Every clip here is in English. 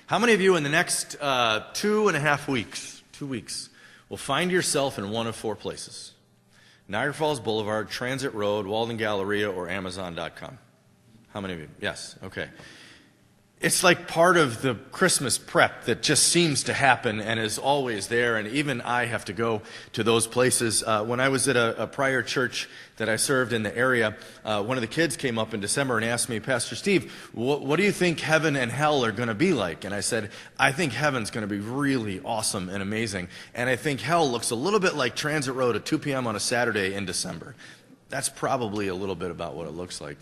How many of you in the next 2.5 weeks, 2 weeks, will find yourself in one of four places? Niagara Falls Boulevard, Transit Road, Walden Galleria, or Amazon.com? How many of you? Yes, okay. It's like part of the Christmas prep that just seems to happen and is always there, and even I have to go to those places. When I was at a prior church that I served in the area, one of the kids came up in December and asked me, Pastor Steve, what do you think heaven and hell are going to be like? And I said, I think heaven's going to be really awesome and amazing, and I think hell looks a little bit like Transit Road at 2 p.m. on a Saturday in December. That's probably a little bit about what it looks like.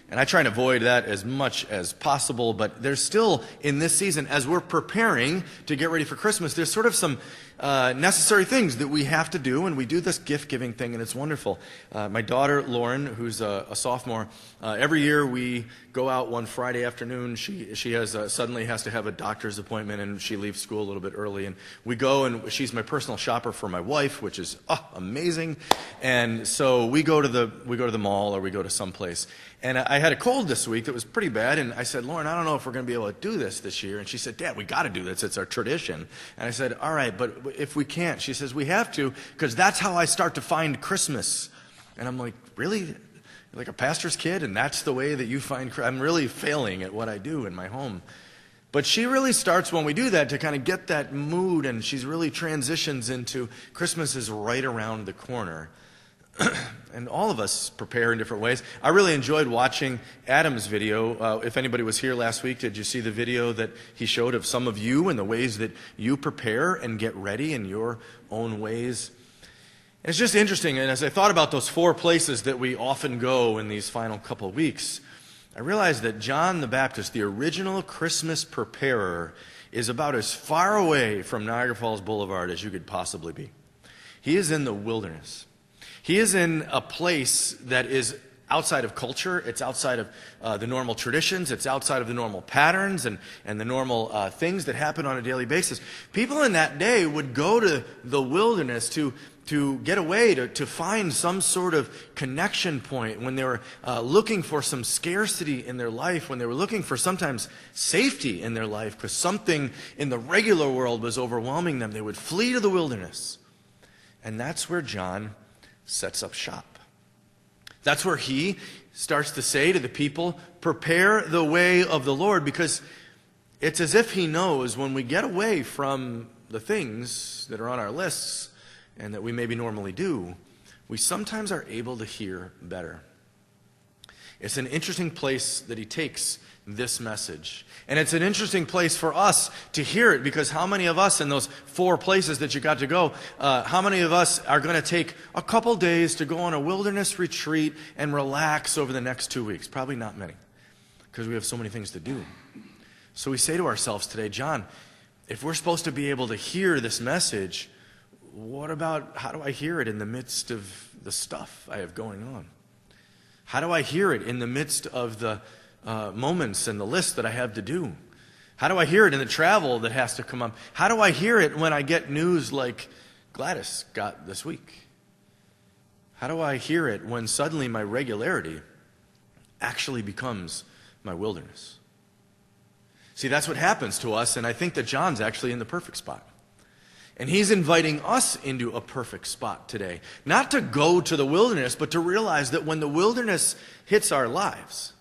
And I try and avoid that as much as possible, but there's still, in this season, as we're preparing to get ready for Christmas, there's sort of some necessary things that we have to do, and we do this gift-giving thing, and it's wonderful. My daughter, Lauren, who's a sophomore, every year we go out one Friday afternoon. She has suddenly has to have a doctor's appointment, and she leaves school a little bit early, and we go, and she's my personal shopper for my wife, which is amazing. And so we go to the mall, or we go to someplace. And I had a cold this week that was pretty bad, and I said, Lauren, I don't know if we're going to be able to do this year. And she said, Dad, we got to do this. It's our tradition. And I said, all right, but if we can't, she says, we have to, because that's how I start to find Christmas. And I'm like, really? You're like a pastor's kid, and that's the way that you find Christmas? I'm really failing at what I do in my home. But she really starts when we do that to kind of get that mood, and she's really transitions into Christmas is right around the corner. And all of us prepare in different ways. I really enjoyed watching Adam's video. If anybody was here last week, did you see the video that he showed of some of you and the ways that you prepare and get ready in your own ways? And it's just interesting, and as I thought about those four places that we often go in these final couple of weeks, I realized that John the Baptist, the original Christmas preparer, is about as far away from Niagara Falls Boulevard as you could possibly be. He is in the wilderness. He is in a place that is outside of culture. It's outside of the normal traditions. It's outside of the normal patterns and the normal things that happen on a daily basis. People in that day would go to the wilderness to get away, to find some sort of connection point when they were looking for some scarcity in their life, when they were looking for sometimes safety in their life because something in the regular world was overwhelming them. They would flee to the wilderness. And that's where John sets up shop. That's where he starts to say to the people, prepare the way of the Lord, because it's as if he knows when we get away from the things that are on our lists and that we maybe normally do, we sometimes are able to hear better. It's an interesting place that he takes this message. And it's an interesting place for us to hear it, because how many of us in those four places that you got to go, how many of us are going to take a couple days to go on a wilderness retreat and relax over the next 2 weeks? Probably not many, because we have so many things to do. So we say to ourselves today, John, if we're supposed to be able to hear this message, what about how do I hear it in the midst of the stuff I have going on? How do I hear it in the midst of the moments and the list that I have to do? How do I hear it in the travel that has to come up? How do I hear it when I get news like Gladys got this week? How do I hear it when suddenly my regularity actually becomes my wilderness? See, that's what happens to us, and I think that John's actually in the perfect spot. And he's inviting us into a perfect spot today. Not to go to the wilderness, but to realize that when the wilderness hits our lives,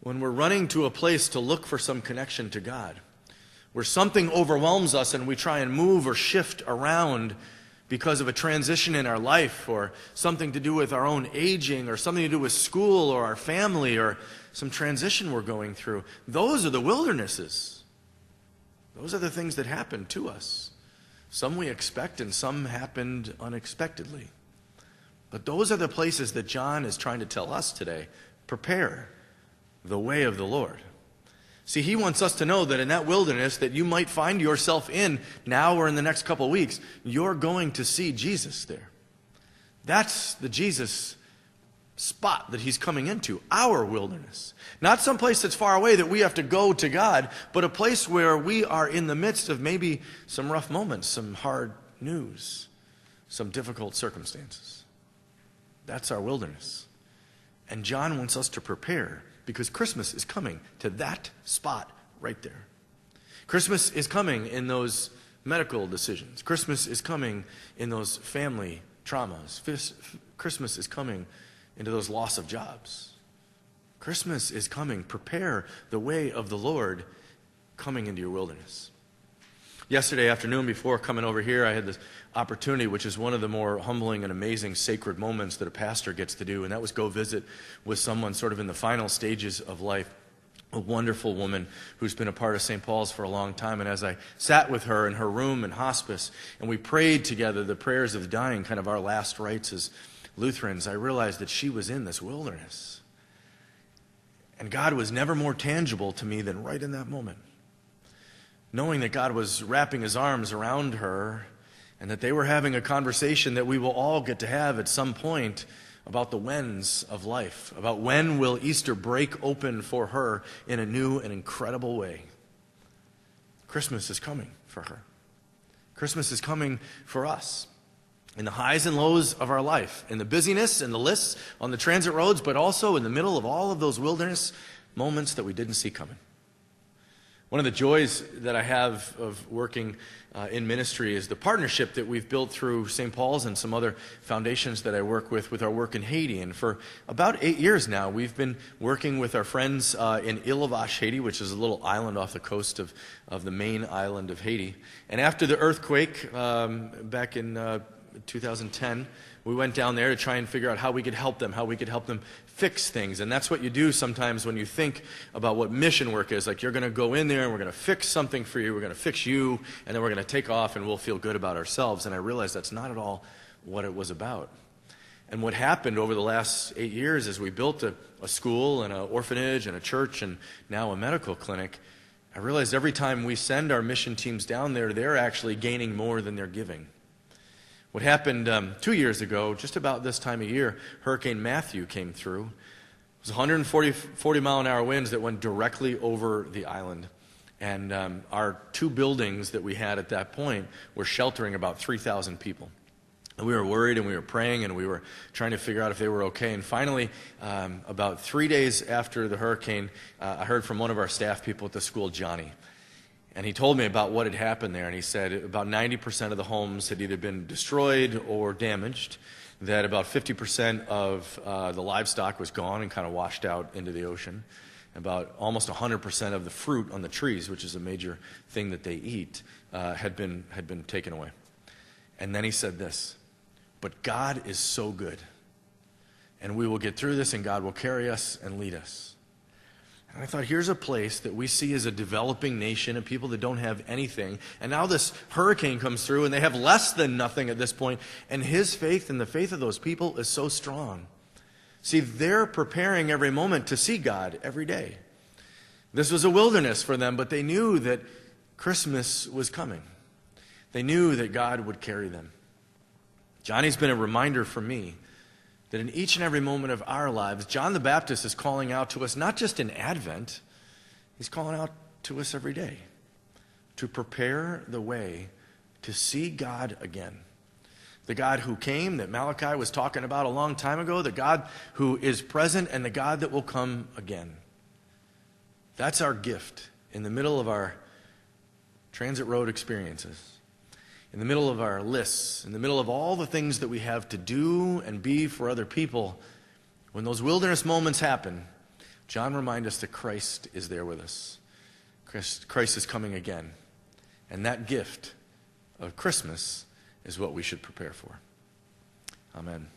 when we're running to a place to look for some connection to God, where something overwhelms us and we try and move or shift around because of a transition in our life, or something to do with our own aging, or something to do with school or our family, or some transition we're going through, those are the wildernesses. Those are the things that happen to us. Some we expect and some happened unexpectedly. But those are the places that John is trying to tell us today. Prepare the way of the Lord. See, he wants us to know that in that wilderness that you might find yourself in now or in the next couple of weeks, you're going to see Jesus there. That's the Jesus spot that he's coming into, our wilderness. Not some place that's far away that we have to go to God, but a place where we are in the midst of maybe some rough moments, some hard news, some difficult circumstances. That's our wilderness. And John wants us to prepare, because Christmas is coming to that spot right there. Christmas is coming in those medical decisions. Christmas is coming in those family traumas. Christmas is coming into those loss of jobs. Christmas is coming. Prepare the way of the Lord coming into your wilderness. Yesterday afternoon, before coming over here, I had this opportunity, which is one of the more humbling and amazing sacred moments that a pastor gets to do, and that was go visit with someone sort of in the final stages of life, a wonderful woman who's been a part of St. Paul's for a long time. And as I sat with her in her room in hospice, and we prayed together the prayers of the dying, kind of our last rites as Lutherans, I realized that she was in this wilderness. And God was never more tangible to me than right in that moment. Knowing that God was wrapping his arms around her and that they were having a conversation that we will all get to have at some point about the whens of life, about when will Easter break open for her in a new and incredible way. Christmas is coming for her. Christmas is coming for us. In the highs and lows of our life, in the busyness and the lists on the transit roads, but also in the middle of all of those wilderness moments that we didn't see coming. One of the joys that I have of working in ministry is the partnership that we've built through St. Paul's and some other foundations that I work with our work in Haiti. And for about 8 years now, we've been working with our friends in Île-à-Vache, Haiti, which is a little island off the coast of the main island of Haiti. And after the earthquake back in 2010, we went down there to try and figure out how we could help them fix things. And that's what you do sometimes when you think about what mission work is. Like, you're going to go in there and we're going to fix something for you, we're going to fix you, and then we're going to take off and we'll feel good about ourselves. And I realized that's not at all what it was about. And what happened over the last 8 years is we built a school and an orphanage and a church and now a medical clinic. I realized every time we send our mission teams down there, they're actually gaining more than they're giving. What happened 2 years ago, just about this time of year, Hurricane Matthew came through. It was 140 mile an hour winds that went directly over the island. And our 2 buildings that we had at that point were sheltering about 3,000 people. And we were worried and we were praying and we were trying to figure out if they were okay. And finally, about 3 days after the hurricane, I heard from one of our staff people at the school, Johnny. And he told me about what had happened there, and he said about 90% of the homes had either been destroyed or damaged, that about 50% of the livestock was gone and kind of washed out into the ocean, about almost 100% of the fruit on the trees, which is a major thing that they eat, had been taken away. And then he said this, "But God is so good, and we will get through this, and God will carry us and lead us." And I thought, here's a place that we see as a developing nation of people that don't have anything. And now this hurricane comes through and they have less than nothing at this point. And his faith and the faith of those people is so strong. See, they're preparing every moment to see God every day. This was a wilderness for them, but they knew that Christmas was coming. They knew that God would carry them. Johnny's been a reminder for me that in each and every moment of our lives, John the Baptist is calling out to us, not just in Advent, he's calling out to us every day to prepare the way to see God again. The God who came, that Malachi was talking about a long time ago, the God who is present, and the God that will come again. That's our gift in the middle of our transit road experiences. In the middle of our lists, in the middle of all the things that we have to do and be for other people, when those wilderness moments happen, John reminds us that Christ is there with us. Christ is coming again. And that gift of Christmas is what we should prepare for. Amen.